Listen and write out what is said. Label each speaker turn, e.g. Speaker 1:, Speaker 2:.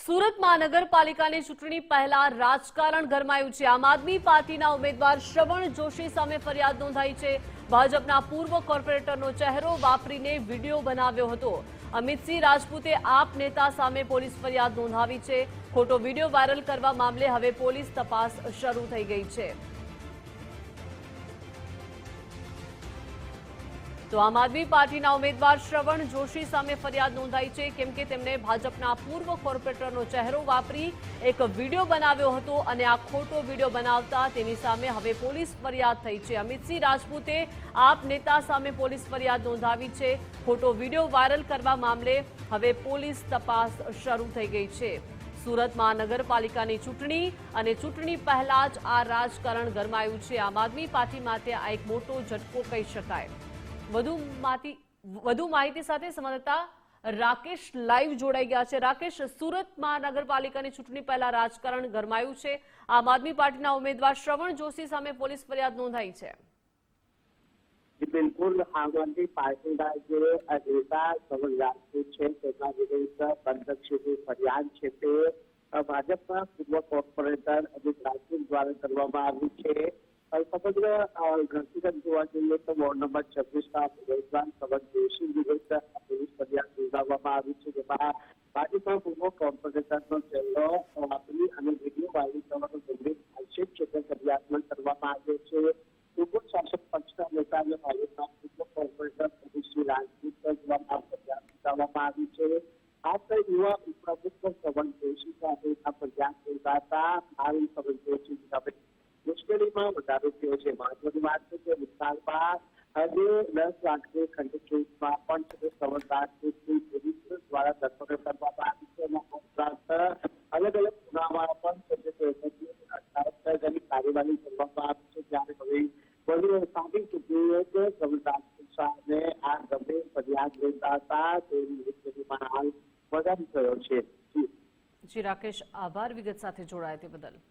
Speaker 1: સુરત મહાનગરપાલિકાની ચૂંટણી પહેલા રાજકારણ ગરમાયું છે। આમ આદમી પાર્ટીના ઉમેદવાર શ્રવણ જોશી સામે ફરિયાદ નોંધાઈ છે। ભાજપના પૂર્વ કોર્પોરેટરનો ચહેરો વાપરીને વિડીયો બનાવ્યો હતો। અમિતસિંહ રાજપૂતે આપ નેતા સામે પોલીસ ફરિયાદ નોંધાવી છે। ખોટો વિડીયો વાયરલ કરવા મામલે હવે પોલીસ તપાસ શરૂ થઈ ગઈ છે। તો આમ આદમી પાર્ટીના ઉમેદવાર શ્રવણ જોશી સામે ફરિયાદ નોંધાઈ છે, કેમ કે તેમણે ભાજપના પૂર્વ કોર્પોરેટરનો ચહેરો વાપરી એક વિડીયો બનાવ્યો હતો અને આ ખોટો વિડીયો બનાવતા તેની સામે હવે પોલીસ ફરિયાદ થઈ છે। અમિતસિંહ રાજપૂતે આપ નેતા સામે પોલીસ ફરિયાદ નોંધાવી છે। ખોટો વિડીયો વાયરલ કરવા મામલે હવે પોલીસ તપાસ શરૂ થઈ ગઈ છે। સુરત મહાનગરપાલિકાની ચૂંટણી અને ચૂંટણી પહેલા જ આ રાજકારણ ગરમાયું છે। આમ આદમી પાર્ટી માટે આ એક મોટો ઝટકો કહી શકાય। વધુ માહિતી સાથે સંવાદદાતા રાકેશ લાઈવ જોડાઈ ગયા છે। રાકેશ, સુરત મહાનગરપાલિકાની ચૂંટણી પહેલા રાજકારણ ગરમાયું છે। આમ આદમી પાર્ટીના ઉમેદવાર શ્રવણ જોશી સામે પોલીસ ફરિયાદ નોંધાઈ છે।
Speaker 2: બિલકુલ, આમ આદમી પાર્ટીના જે નેતા શ્રવણ રાજપૂત છે તેના વિરુદ્ધ બંધકક્ષેત્રની ફરિયાદ છે તે ભાજપના પૂર્વ કોર્પોરેટર અમિત રાજપૂત દ્વારા કરવામાં આવી છે। સમગ્ર ઘટનાક્રમ જોવા જઈએ તો વોર્ડ નંબર 26ના ઉમેદવાર શ્રવણ જોશી વિરુદ્ધ પોલીસ ફરિયાદ નોંધાવવામાં આવી છે, જેમાં ભાજપના પૂર્વ કોર્પોરેટરનો ચહેરો વાપરી અને વિડીયો વાયરલ કરવાનો ગંભીર આક્ષેપ છે તે ફરિયાદમાં કરવામાં આવ્યો છે। પૂર્વ શાસક પક્ષના નેતા અને ભાજપના પૂર્વ કોર્પોરેટર અમિતસિંહ રાજપૂત દ્વારા ફરિયાદ નોંધાવવામાં આવી છે। આ યુવા પ્રમુખ શ્રવણ જોશી સાથે આ ફરિયાદ નોંધાતા હાલ શ્રવણ જોશી સામે મુશ્કેલીમાં વધારો થયો છે। મહત્વની વાત છે કે વિસ્તારમાં આજે 10 લાખની ખંડકેસમાં પણ શ્રવણ રાજપૂતની પોલીસ દ્વારા ધરપકડ કરવામાં આવી છે અને ઉપરાંત અલગ અલગ ગુનામાં પણ કાર્યવાહી કરવામાં આવી છે। ત્યારે હવે વધુ સાબિત ચૂક્યું કે શ્રવણ રાજપૂત સામે આ ગંભીર ફરિયાદ નોંધાતા તેની મુશ્કેલીમાં હાલ વધારી થયો છે।
Speaker 1: જી રાકેશ, આભાર વિગત સાથે જોડાયા તે બદલ।